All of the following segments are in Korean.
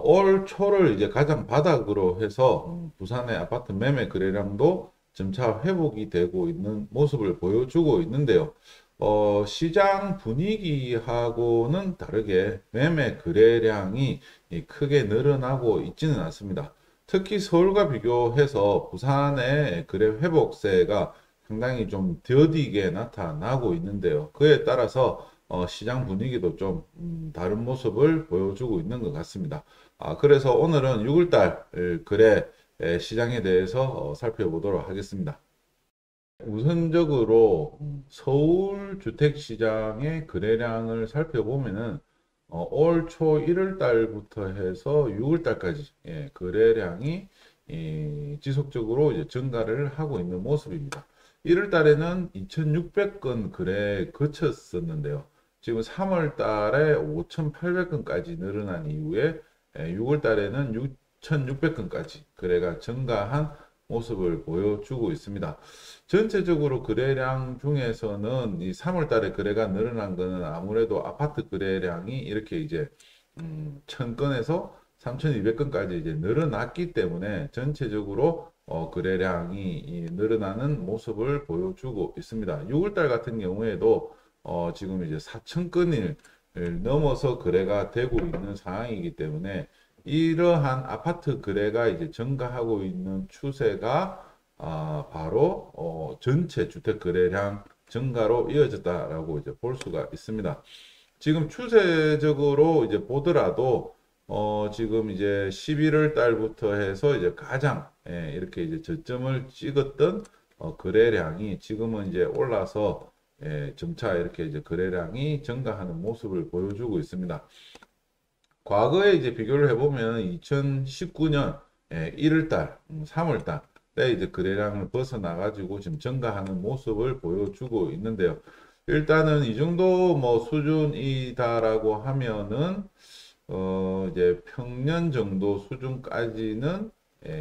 올 초를 이제 가장 바닥으로 해서 부산의 아파트 매매 거래량도 점차 회복이 되고 있는 모습을 보여주고 있는데요. 시장 분위기하고는 다르게 매매 거래량이 크게 늘어나고 있지는 않습니다. 특히 서울과 비교해서 부산의 거래 회복세가 상당히 좀 더디게 나타나고 있는데요. 그에 따라서 시장 분위기도 좀 다른 모습을 보여주고 있는 것 같습니다. 그래서 오늘은 6월달 거래 시장에 대해서 살펴보도록 하겠습니다. 우선적으로 서울 주택시장의 거래량을 살펴보면은 올 초 1월 달부터 해서 6월 달까지 거래량이 지속적으로 이제 증가를 하고 있는 모습입니다. 1월 달에는 2,600건 거래에 그쳤었는데요. 지금 3월 달에 5,800건까지 늘어난 이후에 6월 달에는 6,600건까지 거래가 증가한 모습을 보여주고 있습니다. 전체적으로 거래량 중에서는 이 3월 달에 거래가 늘어난 거는 아무래도 아파트 거래량이 이렇게 이제 1,000건에서 3,200건까지 이제 늘어났기 때문에 전체적으로 거래량이 늘어나는 모습을 보여주고 있습니다. 6월 달 같은 경우에도 지금 이제 4,000건을 넘어서 거래가 되고 있는 상황이기 때문에 이러한 아파트 거래가 이제 증가하고 있는 추세가 바로 전체 주택 거래량 증가로 이어졌다라고 이제 볼 수가 있습니다. 지금 추세적으로 이제 보더라도 지금 이제 11월 달부터 해서 이제 가장 이렇게 이제 저점을 찍었던 거래량이 지금은 이제 올라서 점차 이렇게 이제 거래량이 증가하는 모습을 보여주고 있습니다. 과거에 이제 비교를 해보면 2019년 1월달, 3월달 때 이제 거래량을 벗어나가지고 지금 증가하는 모습을 보여주고 있는데요. 일단은 이 정도 뭐 수준이다라고 하면은 이제 평년 정도 수준까지는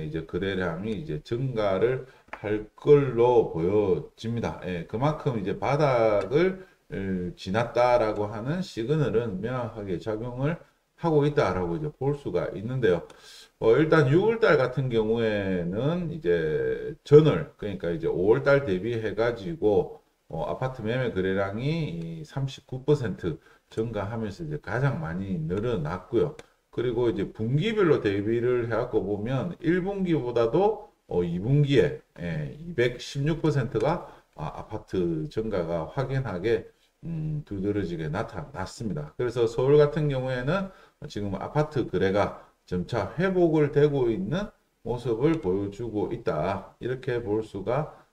이제 거래량이 이제 증가를 할 걸로 보여집니다. 그만큼 이제 바닥을 지났다라고 하는 시그널은 명확하게 작용을 하고 있다라고 이제 볼 수가 있는데요. 일단 6월달 같은 경우에는 이제 전월, 그러니까 이제 5월달 대비해 가지고 아파트 매매 거래량이 39% 증가하면서 이제 가장 많이 늘어났고요. 그리고 이제 분기별로 대비를 해갖고 보면 1분기보다도 2분기에 216%가 아파트 증가가 확연하게 두드러지게 나타났습니다. 그래서 서울 같은 경우에는 지금 아파트 거래가 점차 회복을 되고 있는 모습을 보여주고 있다. 이렇게 볼 수가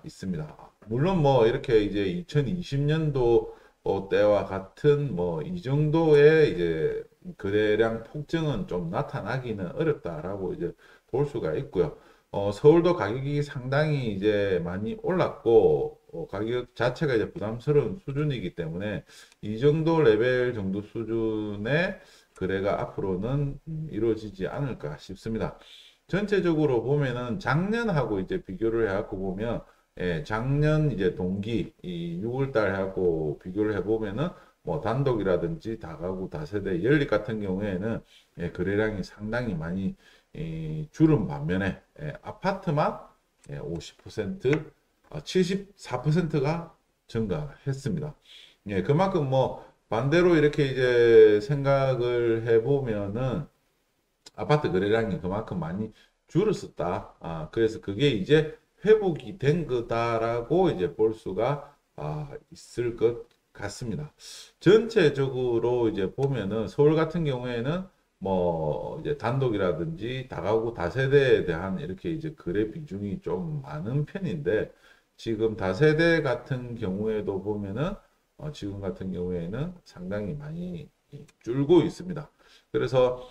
있습니다. 물론 뭐 이렇게 이제 2020년도 때와 같은 뭐 이 정도의 이제 거래량 폭증은 좀 나타나기는 어렵다라고 이제 볼 수가 있고요. 서울도 가격이 상당히 이제 많이 올랐고 가격 자체가 이제 부담스러운 수준이기 때문에 이 정도 레벨 정도 수준의 거래가 앞으로는 이루어지지 않을까 싶습니다. 전체적으로 보면은 작년하고 이제 비교를 해갖고 보면 작년 이제 동기 이 6월 달 하고 비교를 해보면은 뭐 단독이라든지 다가구 다세대 연립 같은 경우에는 거래량이 상당히 많이 줄은 반면에 아파트만 50% 74%가 증가했습니다. 그만큼 뭐 반대로 이렇게 이제 생각을 해보면은 아파트 거래량이 그만큼 많이 줄었었다. 그래서 그게 이제 회복이 된 거다라고 이제 볼 수가 있을 것 같습니다. 전체적으로 이제 보면은 서울 같은 경우에는 뭐 이제 단독이라든지 다가구 다세대에 대한 이렇게 이제 거래 비중이 좀 많은 편인데 지금 다세대 같은 경우에도 보면은 지금 같은 경우에는 상당히 많이 줄고 있습니다. 그래서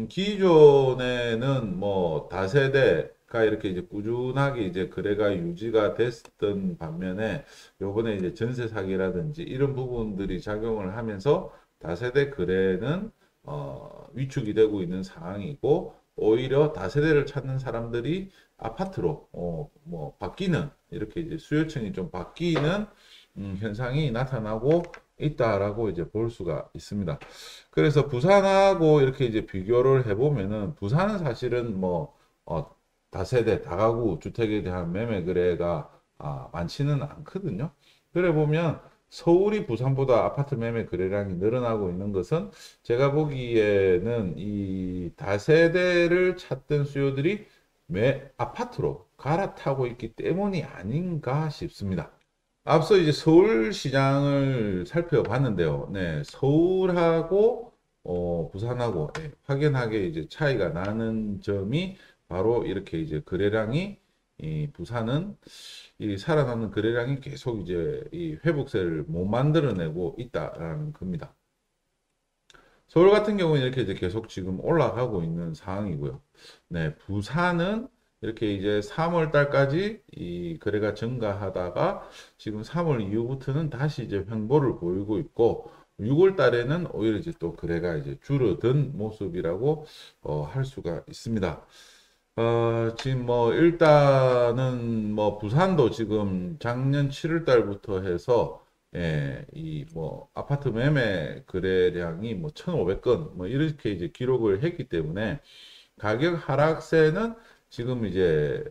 기존에는 뭐 다세대가 이렇게 이제 꾸준하게 이제 거래가 유지가 됐던 반면에 요번에 이제 전세 사기라든지 이런 부분들이 작용을 하면서 다세대 거래는 위축이 되고 있는 상황이고 오히려 다세대를 찾는 사람들이 아파트로 뭐 바뀌는 이렇게 이제 수요층이 좀 바뀌는 현상이 나타나고 있다라고 이제 볼 수가 있습니다. 그래서 부산하고 이렇게 이제 비교를 해보면은 부산은 사실은 뭐 다세대 다가구 주택에 대한 매매 거래가 많지는 않거든요. 그래 보면 서울이 부산보다 아파트 매매 거래량이 늘어나고 있는 것은 제가 보기에는 이 다세대를 찾던 수요들이 아파트로 갈아타고 있기 때문이 아닌가 싶습니다. 앞서 이제 서울 시장을 살펴봤는데요. 네, 서울하고 부산하고 확연하게 이제 차이가 나는 점이 바로 이렇게 이제 거래량이 이 부산은 이 살아남는 거래량이 계속 이제 이 회복세를 못 만들어내고 있다라는 겁니다. 서울 같은 경우는 이렇게 이제 계속 지금 올라가고 있는 상황이고요. 네, 부산은 이렇게 이제 3월 달까지 이 거래가 증가하다가 지금 3월 이후부터는 다시 이제 횡보를 보이고 있고 6월 달에는 오히려 이제 또 거래가 이제 줄어든 모습이라고 할 수가 있습니다. 지금 뭐 일단은 뭐 부산도 지금 작년 7월 달부터 해서 이 뭐 아파트 매매 거래량이 뭐 1,500건 뭐 이렇게 이제 기록을 했기 때문에 가격 하락세는 지금 이제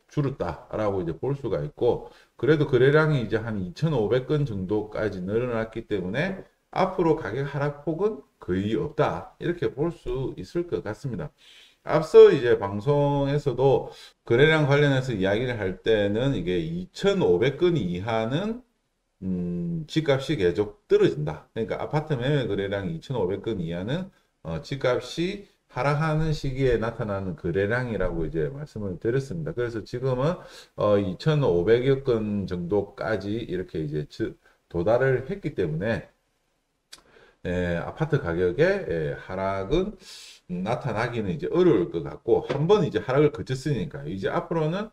줄었다라고 이제 볼 수가 있고 그래도 거래량이 이제 한 2,500건 정도까지 늘어났기 때문에 앞으로 가격 하락폭은 거의 없다 이렇게 볼 수 있을 것 같습니다. 앞서 이제 방송에서도 거래량 관련해서 이야기를 할 때는 이게 2,500건 이하는 집값이 계속 떨어진다. 그러니까 아파트 매매 거래량 2,500건 이하는 집값이 하락하는 시기에 나타나는 거래량이라고 이제 말씀을 드렸습니다. 그래서 지금은 2,500여 건 정도까지 이렇게 이제 도달을 했기 때문에 아파트 가격의 하락은 나타나기는 이제 어려울 것 같고 한 번 이제 하락을 거쳤으니까 이제 앞으로는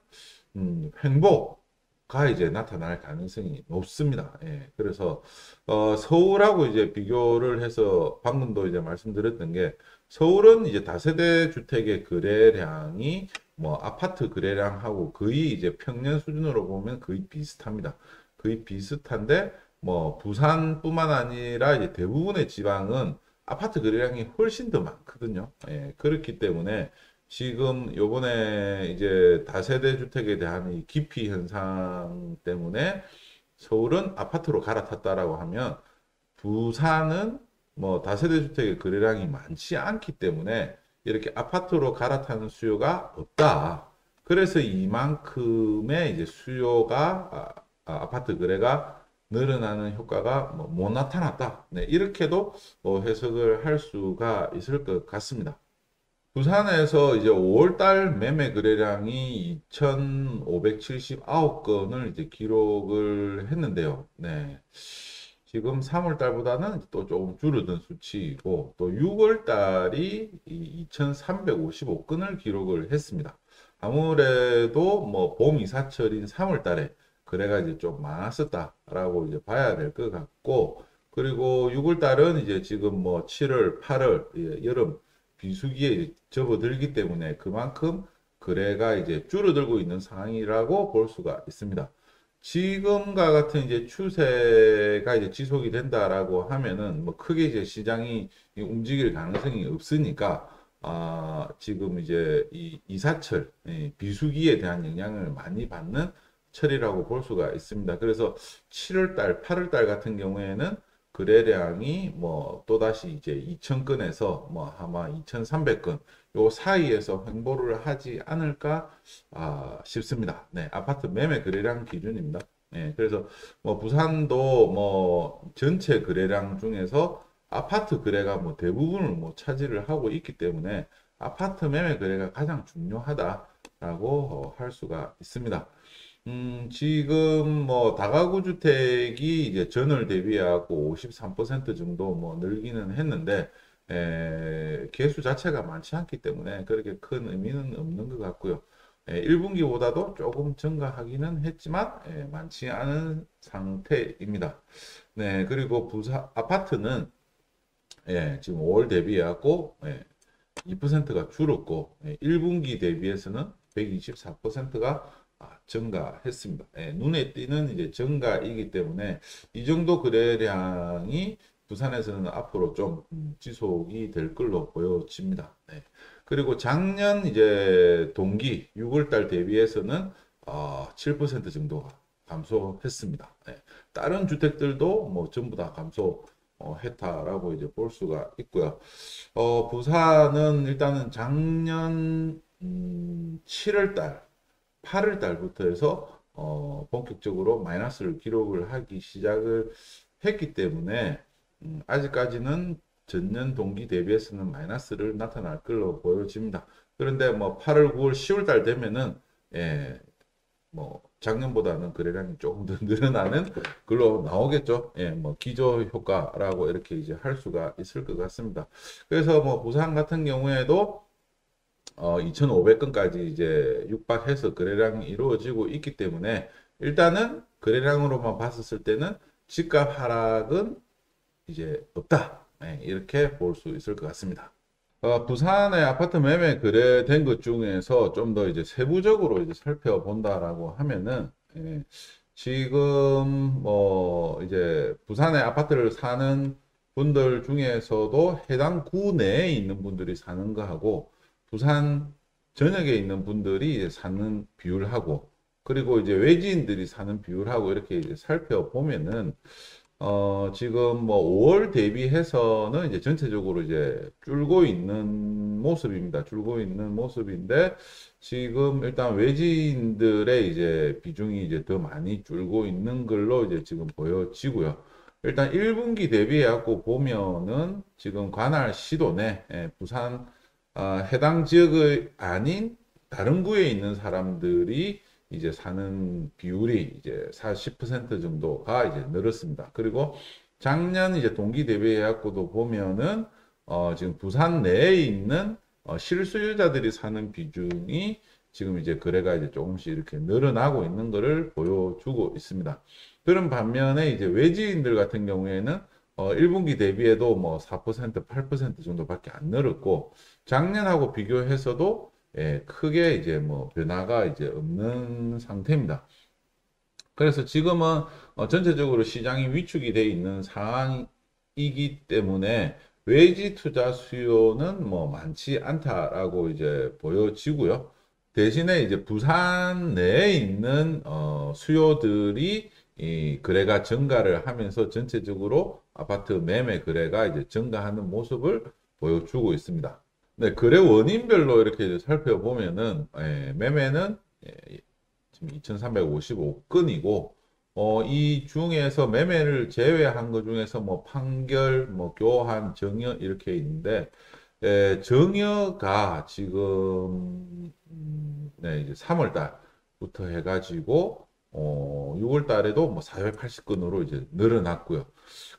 횡보가 이제 나타날 가능성이 높습니다. 그래서 서울하고 이제 비교를 해서 방금도 이제 말씀드렸던 게 서울은 이제 다세대 주택의 거래량이 뭐 아파트 거래량하고 거의 이제 평년 수준으로 보면 거의 비슷합니다. 거의 비슷한데 뭐 부산뿐만 아니라 이제 대부분의 지방은 아파트 거래량이 훨씬 더 많거든요. 그렇기 때문에 지금 요번에 이제 다세대 주택에 대한 이 기피 현상 때문에 서울은 아파트로 갈아탔다라고 하면 부산은 뭐 다세대 주택의 거래량이 많지 않기 때문에 이렇게 아파트로 갈아타는 수요가 없다. 그래서 이만큼의 이제 수요가 아파트 거래가 늘어나는 효과가 뭐못 나타났다. 네, 이렇게도 해석을 할 수가 있을 것 같습니다. 부산에서 이제 5월달 매매 거래량이 2,579건을 이제 기록을 했는데요. 네. 지금 3월달보다는 또 조금 줄어든 수치이고, 또 6월달이 2,355건을 기록을 했습니다. 아무래도 뭐 봄 이사철인 3월달에 거래가 이제 좀 많았었다라고 이제 봐야 될 것 같고, 그리고 6월달은 이제 지금 뭐 7월, 8월, 여름, 비수기에 접어들기 때문에 그만큼 거래가 이제 줄어들고 있는 상황이라고 볼 수가 있습니다. 지금과 같은 이제 추세가 이제 지속이 된다라고 하면은 뭐 크게 이제 시장이 움직일 가능성이 없으니까 지금 이제 이 이사철 비수기에 대한 영향을 많이 받는 철이라고 볼 수가 있습니다. 그래서 7월 달, 8월 달 같은 경우에는 거래량이 뭐 또다시 이제 2,000건에서 뭐 아마 2,300건 요 사이에서 횡보를 하지 않을까 싶습니다. 네, 아파트 매매 거래량 기준입니다. 그래서 뭐 부산도 뭐 전체 거래량 중에서 아파트 거래가 뭐 대부분을 뭐 차지를 하고 있기 때문에 아파트 매매 거래가 가장 중요하다라고 할 수가 있습니다. 지금 뭐 다가구 주택이 이제 전월 대비하고 53% 정도 뭐 늘기는 했는데 개수 자체가 많지 않기 때문에 그렇게 큰 의미는 없는 것 같고요. 1분기보다도 조금 증가하기는 했지만 많지 않은 상태입니다. 네, 그리고 부산 아파트는 지금 5월 대비하고 2%가 줄었고 1분기 대비해서는 124%가 증가했습니다. 눈에 띄는 이제 증가이기 때문에 이 정도 거래량이 부산에서는 앞으로 좀 지속이 될 걸로 보여집니다. 그리고 작년 이제 동기 6월달 대비해서는 7% 정도가 감소했습니다. 다른 주택들도 뭐 전부 다 감소했다라고 이제 볼 수가 있고요. 부산은 일단은 작년 7월 달, 8월 달부터 해서 본격적으로 마이너스를 기록을 하기 시작을 했기 때문에 아직까지는 전년 동기 대비해서는 마이너스를 나타날 걸로 보여집니다. 그런데 뭐 8월, 9월, 10월 달 되면은 뭐 작년보다는 거래량이 조금 더 늘어나는 걸로 나오겠죠. 뭐 기저 효과라고 이렇게 이제 할 수가 있을 것 같습니다. 그래서 뭐 부산 같은 경우에도 2,500건까지 이제 육박해서 거래량이 이루어지고 있기 때문에 일단은 거래량으로만 봤었을 때는 집값 하락은 이제 없다. 이렇게 볼 수 있을 것 같습니다. 부산의 아파트 매매 거래된 것 중에서 좀 더 이제 세부적으로 이제 살펴본다라고 하면은, 지금 뭐 이제 부산의 아파트를 사는 분들 중에서도 해당 구 내에 있는 분들이 사는 거하고 부산 전역에 있는 분들이 이제 사는 비율하고 그리고 이제 외지인들이 사는 비율하고 이렇게 이제 살펴보면은 지금 뭐 5월 대비해서는 이제 전체적으로 이제 줄고 있는 모습입니다. 줄고 있는 모습인데 지금 일단 외지인들의 이제 비중이 이제 더 많이 줄고 있는 걸로 이제 지금 보여지고요. 일단 1분기 대비해 갖고 보면은 지금 관할 시도 내 부산 해당 지역의 아닌 다른 구에 있는 사람들이 이제 사는 비율이 이제 40% 정도가 이제 늘었습니다. 그리고 작년 이제 동기 대비해 갖고도 보면은 지금 부산 내에 있는 실수요자들이 사는 비중이 지금 이제 거래가 이제 조금씩 이렇게 늘어나고 있는 것을 보여주고 있습니다. 그런 반면에 이제 외지인들 같은 경우에는 1분기 대비해도 뭐 4%, 8% 정도밖에 안 늘었고 작년하고 비교해서도 크게 이제 뭐 변화가 이제 없는 상태입니다. 그래서 지금은 전체적으로 시장이 위축이 되어 있는 상황이기 때문에 외지 투자 수요는 뭐 많지 않다라고 이제 보여지고요. 대신에 이제 부산 내에 있는 수요들이 이 거래가 증가를 하면서 전체적으로 아파트 매매 거래가 이제 증가하는 모습을 보여주고 있습니다. 네, 거래 원인별로 이렇게 살펴보면은 매매는 지금 2,355건이고 이 중에서 매매를 제외한 것 중에서 뭐 판결, 뭐 교환, 정여 이렇게 있는데 정여가 지금 네, 이제 3월 달부터 해가지고 6월 달에도 뭐 480건으로 이제 늘어났고요.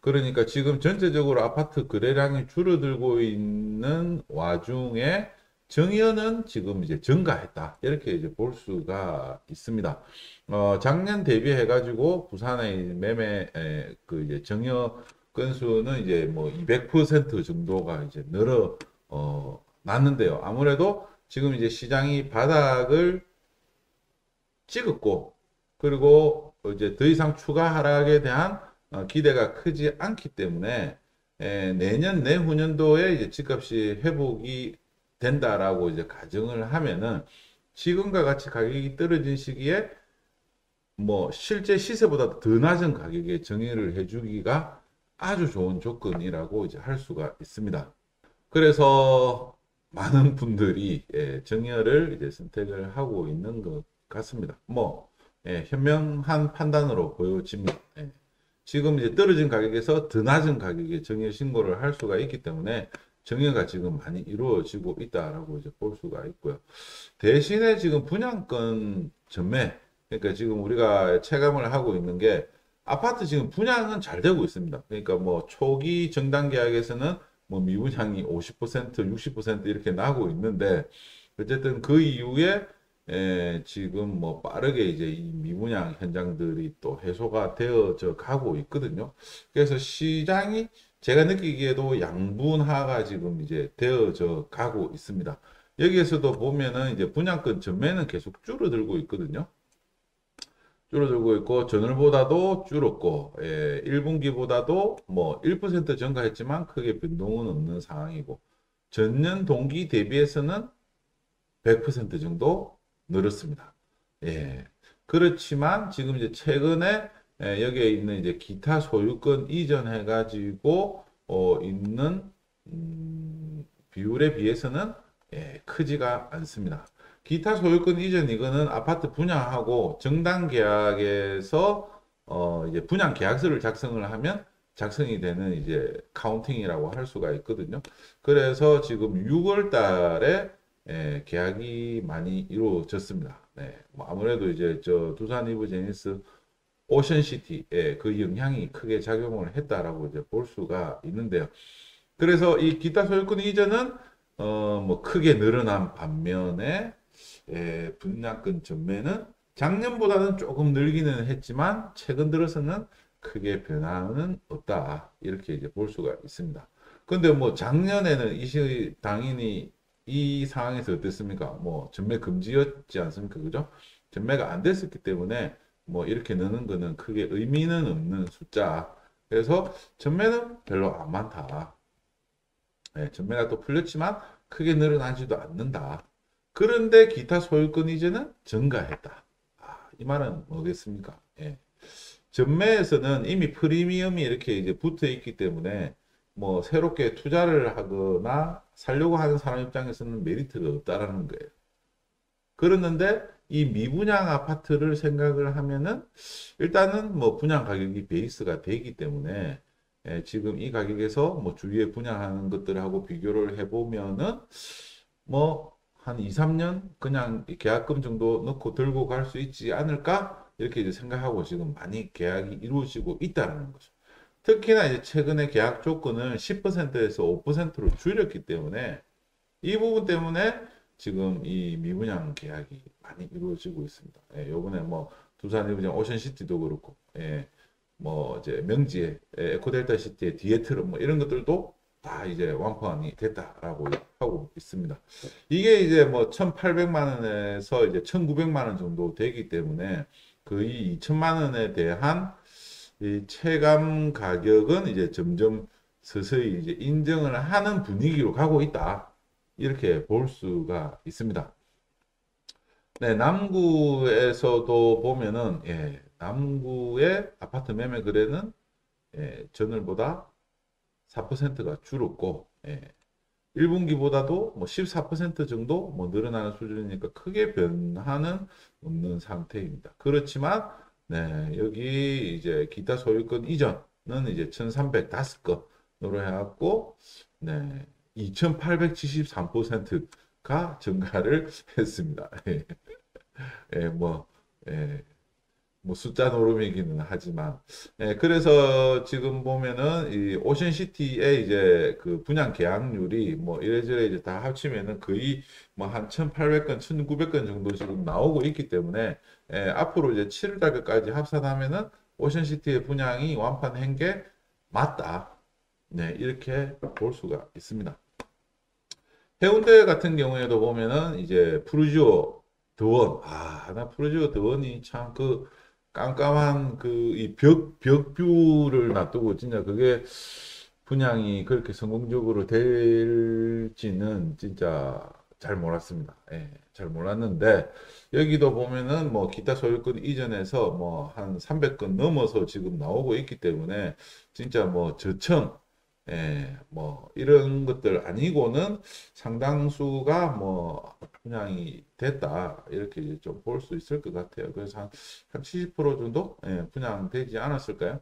그러니까 지금 전체적으로 아파트 거래량이 줄어들고 있는 와중에 정여는 지금 이제 증가했다. 이렇게 이제 볼 수가 있습니다. 작년 대비해 가지고 부산의 매매 그 이제 정여 건수는 이제 뭐 200% 정도가 이제 났는데요. 아무래도 지금 이제 시장이 바닥을 찍었고 그리고 이제 더 이상 추가 하락에 대한 기대가 크지 않기 때문에 내년 내후년도에 이제 집값이 회복이 된다라고 이제 가정을 하면은 지금과 같이 가격이 떨어진 시기에 뭐 실제 시세보다 더 낮은 가격에 정리를 해주기가 아주 좋은 조건이라고 이제 할 수가 있습니다. 그래서 많은 분들이 정여를 이제 선택을 하고 있는 것 같습니다. 뭐 현명한 판단으로 보여집니다. 지금 이제 떨어진 가격에서 더 낮은 가격에 정여 신고를 할 수가 있기 때문에 정여가 지금 많이 이루어지고 있다라고 이제 볼 수가 있고요. 대신에 지금 분양권 전매, 그러니까 지금 우리가 체감을 하고 있는 게 아파트 지금 분양은 잘 되고 있습니다. 그러니까 뭐 초기 정당 계약에서는 뭐 미분양이 50%, 60% 이렇게 나고 있는데 어쨌든 그 이후에 지금 뭐 빠르게 이제 이 미분양 현장들이 또 해소가 되어져 가고 있거든요. 그래서 시장이 제가 느끼기에도 양분화가 지금 이제 되어져 가고 있습니다. 여기에서도 보면은 이제 분양권 전매는 계속 줄어들고 있거든요. 줄어들고 있고 전월보다도 줄었고 1분기보다도 뭐 1% 증가했지만 크게 변동은 없는 상황이고 전년 동기 대비해서는 100% 정도 늘었습니다. 예. 그렇지만 지금 이제 최근에 여기에 있는 이제 기타 소유권 이전해 가지고 있는 비율에 비해서는 크지가 않습니다. 기타 소유권 이전 이거는 아파트 분양하고 정당 계약에서 이제 분양 계약서를 작성을 하면 작성이 되는 이제 카운팅이라고 할 수가 있거든요. 그래서 지금 6월 달에 계약이 많이 이루어졌습니다. 네, 뭐 아무래도 이제 저 두산 이브 제니스 오션시티에 그 영향이 크게 작용을 했다라고 이제 볼 수가 있는데요. 그래서 이 기타 소유권 이전은 뭐 크게 늘어난 반면에 분양권 전매는 작년보다는 조금 늘기는 했지만 최근 들어서는 크게 변화는 없다 이렇게 이제 볼 수가 있습니다. 근데 뭐 작년에는 당연히 이 상황에서 어땠습니까? 뭐 전매 금지였지 않습니까? 그죠? 전매가 안 됐었기 때문에 뭐 이렇게 느는 거는 크게 의미는 없는 숫자. 그래서 전매는 별로 안 많다. 전매가 또 풀렸지만 크게 늘어나지도 않는다. 그런데 기타 소유권 이전은 증가했다. 이 말은 뭐겠습니까? 전매에서는 이미 프리미엄이 이렇게 이제 붙어 있기 때문에 뭐 새롭게 투자를 하거나 살려고 하는 사람 입장에서는 메리트가 없다라는 거예요. 그러는데 이 미분양 아파트를 생각을 하면은 일단은 뭐 분양 가격이 베이스가 되기 때문에 지금 이 가격에서 뭐 주위에 분양하는 것들하고 비교를 해보면은 뭐 한 2, 3년 그냥 계약금 정도 넣고 들고 갈 수 있지 않을까? 이렇게 이제 생각하고 지금 많이 계약이 이루어지고 있다는 거죠. 특히나 이제 최근에 계약 조건을 10%에서 5%로 줄였기 때문에 이 부분 때문에 지금 이 미분양 계약이 많이 이루어지고 있습니다. 요번에 뭐 두산 이브장 오션시티도 그렇고, 뭐 이제 명지의 에코델타 시티의 디에트름 뭐 이런 것들도 다 이제 완판이 됐다라고 하고 있습니다. 이게 이제 뭐 1,800만 원에서 이제 1,900만 원 정도 되기 때문에 거의 2천만 원에 대한 이 체감 가격은 이제 점점 서서히 이제 인정을 하는 분위기로 가고 있다. 이렇게 볼 수가 있습니다. 네, 남구에서도 보면은 남구의 아파트 매매 거래는 전월보다 4%가 줄었고 1분기보다도 뭐 14% 정도 뭐 늘어나는 수준이니까 크게 변화는 없는 상태입니다. 그렇지만 여기 이제 기타 소유권 이전은 이제 1,305건으로 해갖고 2,873%가 증가를 했습니다. 예, 뭐, 예, 뭐 숫자 노름이기는 하지만 그래서 지금 보면은 이 오션시티의 이제 그 분양 계약률이 뭐 이래저래 이제 다 합치면은 거의 뭐 한 1,800건, 1,900건 정도 지금 나오고 있기 때문에 앞으로 이제 7월 달까지 합산하면은 오션시티의 분양이 완판한 게 맞다. 네, 이렇게 볼 수가 있습니다. 해운대 같은 경우에도 보면은 이제 푸르지오 더원, 나 푸르지오 더원이 참 그 깜깜한 그 이 벽뷰를 놔두고 진짜 그게 분양이 그렇게 성공적으로 될지는 진짜 잘 몰랐습니다. 잘 몰랐는데 여기도 보면은 뭐 기타 소유권 이전에서 뭐 한 300건 넘어서 지금 나오고 있기 때문에 진짜 뭐 저층 뭐 이런 것들 아니고는 상당수가 뭐 분양이 됐다 이렇게 좀 볼 수 있을 것 같아요. 그래서 한 70% 정도 분양되지 않았을까요?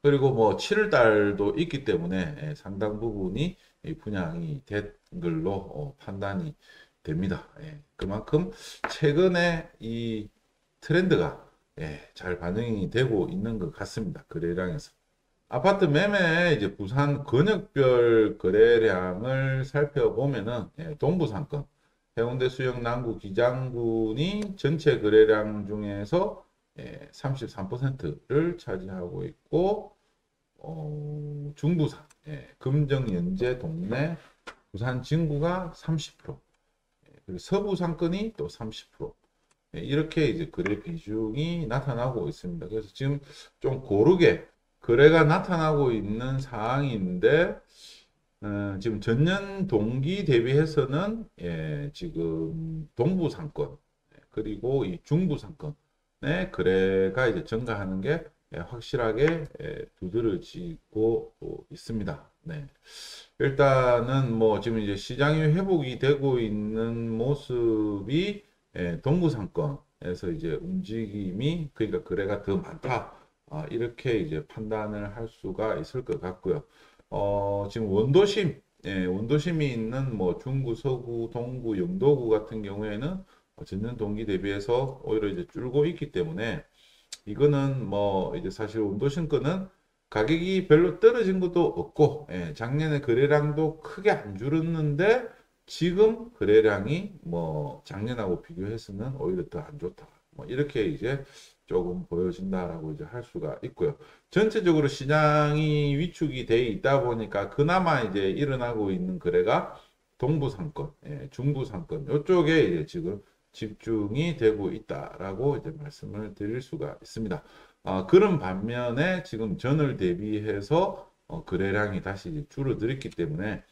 그리고 뭐 7월 달도 있기 때문에 상당 부분이 분양이 된 걸로 판단이 됩니다. 그만큼 최근에 이 트렌드가 잘 반영이 되고 있는 것 같습니다. 거래량에서. 아파트 매매 이제 부산 권역별 거래량을 살펴보면은 동부상권, 해운대 수영 남구 기장군이 전체 거래량 중에서 33%를 차지하고 있고 중부산, 금정 연제 동네 부산 진구가 30%, 그리고 서부 상권이 또 30%, 이렇게 이제 거래 비중이 나타나고 있습니다. 그래서 지금 좀 고르게 거래가 나타나고 있는 상황인데 지금 전년 동기 대비해서는 지금 동부 상권 그리고 이 중부 상권의 거래가 이제 증가하는 게 확실하게 두드러지고 있습니다. 네. 일단은 뭐 지금 이제 시장이 회복이 되고 있는 모습이 동부 상권에서 이제 움직임이 그러니까 거래가 더 많다. 이렇게 이제 판단을 할 수가 있을 것 같고요. 지금 원도심, 원도심이 있는 뭐 중구, 서구, 동구, 영도구 같은 경우에는 전년 동기 대비해서 오히려 이제 줄고 있기 때문에 이거는 뭐 이제 사실 원도심 거는 가격이 별로 떨어진 것도 없고 작년에 거래량도 크게 안 줄었는데 지금 거래량이 뭐 작년하고 비교해서는 오히려 더 안 좋다. 뭐 이렇게 이제 조금 보여진다라고 이제 할 수가 있고요. 전체적으로 시장이 위축이 돼 있다 보니까 그나마 이제 일어나고 있는 거래가 동부 상권, 중부 상권 이쪽에 이제 지금 집중이 되고 있다라고 이제 말씀을 드릴 수가 있습니다. 그런 반면에 지금 전월 대비해서 거래량이 다시 이제 줄어들었기 때문에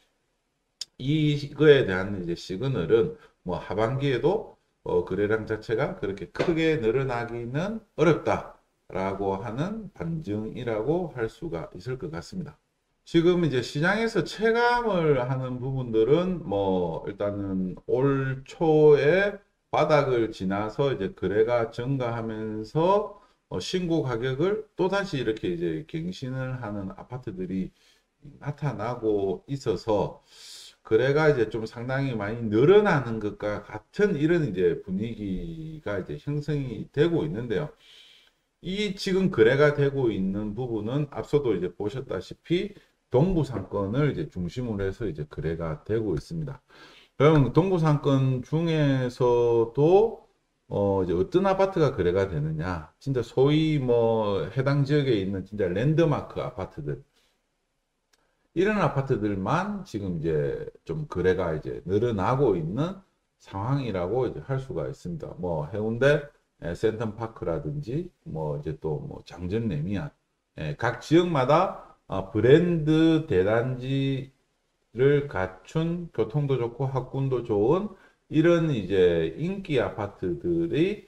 이거에 대한 이제 시그널은 뭐 하반기에도 거래량 자체가 그렇게 크게 늘어나기는 어렵다라고 하는 반증이라고 할 수가 있을 것 같습니다. 지금 이제 시장에서 체감을 하는 부분들은 뭐 일단은 올 초에 바닥을 지나서 이제 거래가 증가하면서 신고 가격을 또다시 이렇게 이제 갱신을 하는 아파트들이 나타나고 있어서 거래가 이제 좀 상당히 많이 늘어나는 것과 같은 이런 이제 분위기가 이제 형성이 되고 있는데요. 이 지금 거래가 되고 있는 부분은 앞서도 이제 보셨다시피 동부 상권을 이제 중심으로 해서 이제 거래가 되고 있습니다. 그럼 동부 상권 중에서도 이제 어떤 아파트가 거래가 되느냐? 진짜 소위 뭐 해당 지역에 있는 진짜 랜드마크 아파트들 이런 아파트들만 지금 이제 좀 거래가 이제 늘어나고 있는 상황이라고 이제 할 수가 있습니다. 뭐 해운대 센텀파크라든지 뭐 이제 또 뭐 장전 레미안 각 지역마다 브랜드 대단지를 갖춘 교통도 좋고 학군도 좋은 이런 이제 인기 아파트들이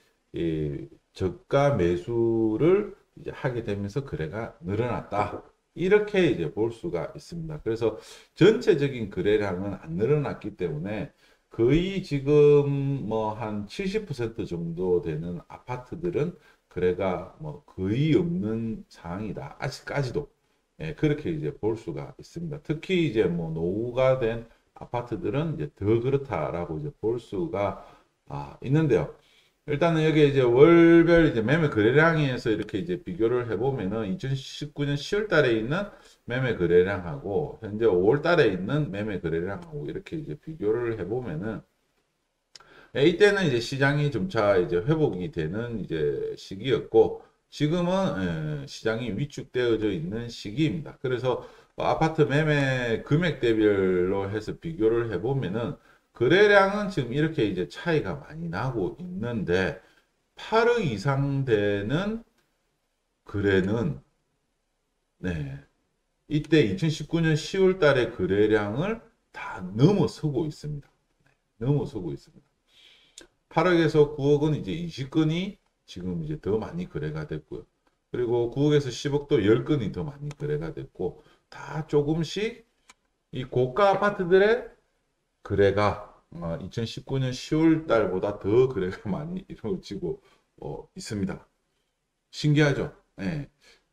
저가 매수를 이제 하게 되면서 거래가 늘어났다. 이렇게 이제 볼 수가 있습니다. 그래서 전체적인 거래량은 안 늘어났기 때문에 거의 지금 뭐 한 70% 정도 되는 아파트들은 거래가 뭐 거의 없는 상황이다. 아직까지도. 그렇게 이제 볼 수가 있습니다. 특히 이제 뭐 노후가 된 아파트들은 이제 더 그렇다라고 이제 볼 수가 있는데요. 일단은 여기 이제 월별 이제 매매 거래량에서 이렇게 이제 비교를 해보면은 2019년 10월 달에 있는 매매 거래량하고 현재 5월 달에 있는 매매 거래량하고 이렇게 이제 비교를 해보면은 이때는 이제 시장이 점차 이제 회복이 되는 이제 시기였고 지금은 시장이 위축되어져 있는 시기입니다. 그래서 아파트 매매 금액 대별로 해서 비교를 해보면은 거래량은 지금 이렇게 이제 차이가 많이 나고 있는데 8억 이상 되는 거래는 네, 이때 2019년 10월 달의 거래량을 다 넘어서고 있습니다. 넘어서고 있습니다. 8억에서 9억은 이제 20건이 지금 이제 더 많이 거래가 됐고요. 그리고 9억에서 10억도 10건이 더 많이 거래가 됐고 다 조금씩 이 고가 아파트들의 거래가 2019년 10월 달보다 더 거래가 많이 이루어지고 있습니다. 신기하죠? 네.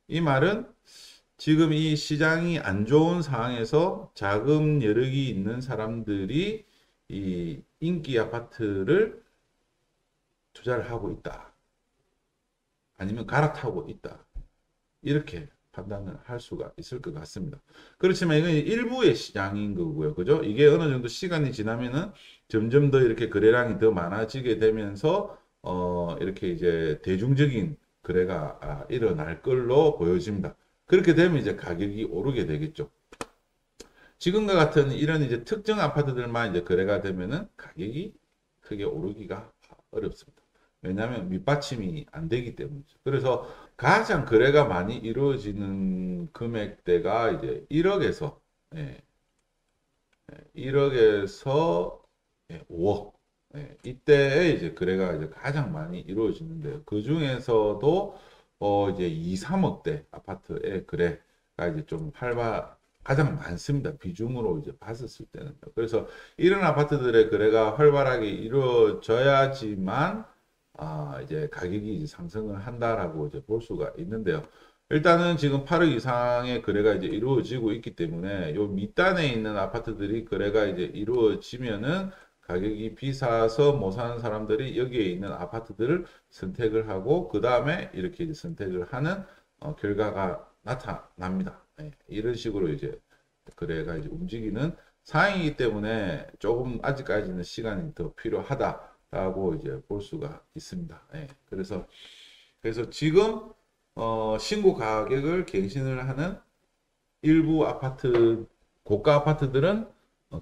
이 말은 지금 이 시장이 안 좋은 상황에서 자금 여력이 있는 사람들이 이 인기 아파트를 투자를 하고 있다. 아니면 갈아타고 있다. 이렇게 판단을 할 수가 있을 것 같습니다. 그렇지만 이건 일부의 시장인 거고요. 그죠? 이게 어느 정도 시간이 지나면은 점점 더 이렇게 거래량이 더 많아지게 되면서 이렇게 이제 대중적인 거래가 일어날 걸로 보여집니다. 그렇게 되면 이제 가격이 오르게 되겠죠. 지금과 같은 이런 이제 특정 아파트들만 이제 거래가 되면은 가격이 크게 오르기가 어렵습니다. 왜냐하면 밑받침이 안 되기 때문이죠. 그래서 가장 거래가 많이 이루어지는 금액대가 이제 1억에서 1억에서 5억. 이때에 이제 거래가 이제 가장 많이 이루어지는데요. 그 중에서도 이제 2, 3억대 아파트의 거래가 이제 좀 가장 많습니다. 비중으로 이제 봤었을 때는. 그래서 이런 아파트들의 거래가 활발하게 이루어져야지만 이제 가격이 이제 상승을 한다라고 이제 볼 수가 있는데요. 일단은 지금 8억 이상의 거래가 이제 이루어지고 있기 때문에 요 밑단에 있는 아파트들이 거래가 이제 이루어지면은 가격이 비싸서 못 사는 사람들이 여기에 있는 아파트들을 선택을 하고 그 다음에 이렇게 이제 선택을 하는 결과가 나타납니다. 이런 식으로 이제 거래가 이제 움직이는 상황이기 때문에 조금 아직까지는 시간이 더 필요하다라고 이제 볼 수가 있습니다. 그래서 지금 신고 가격을 갱신을 하는 일부 아파트, 고가 아파트들은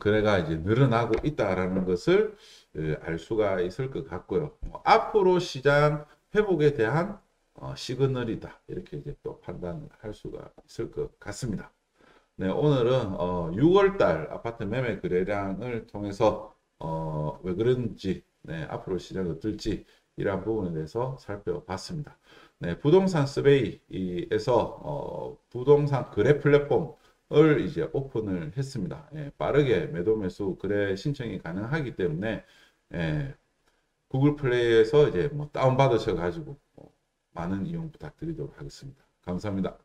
거래가 이제 늘어나고 있다라는 것을 알 수가 있을 것 같고요. 앞으로 시장 회복에 대한 시그널이다. 이렇게 이제 또 판단을 할 수가 있을 것 같습니다. 네, 오늘은 6월달 아파트 매매 거래량을 통해서 왜 그런지, 네, 앞으로 시장이 어떨지 이러한 부분에 대해서 살펴봤습니다. 네, 부동산 서베이에서 부동산 거래 플랫폼을 이제 오픈을 했습니다. 빠르게 매도 매수 거래 신청이 가능하기 때문에 구글 플레이에서 이제 뭐 다운받으셔 가지고 많은 이용 부탁드리도록 하겠습니다. 감사합니다.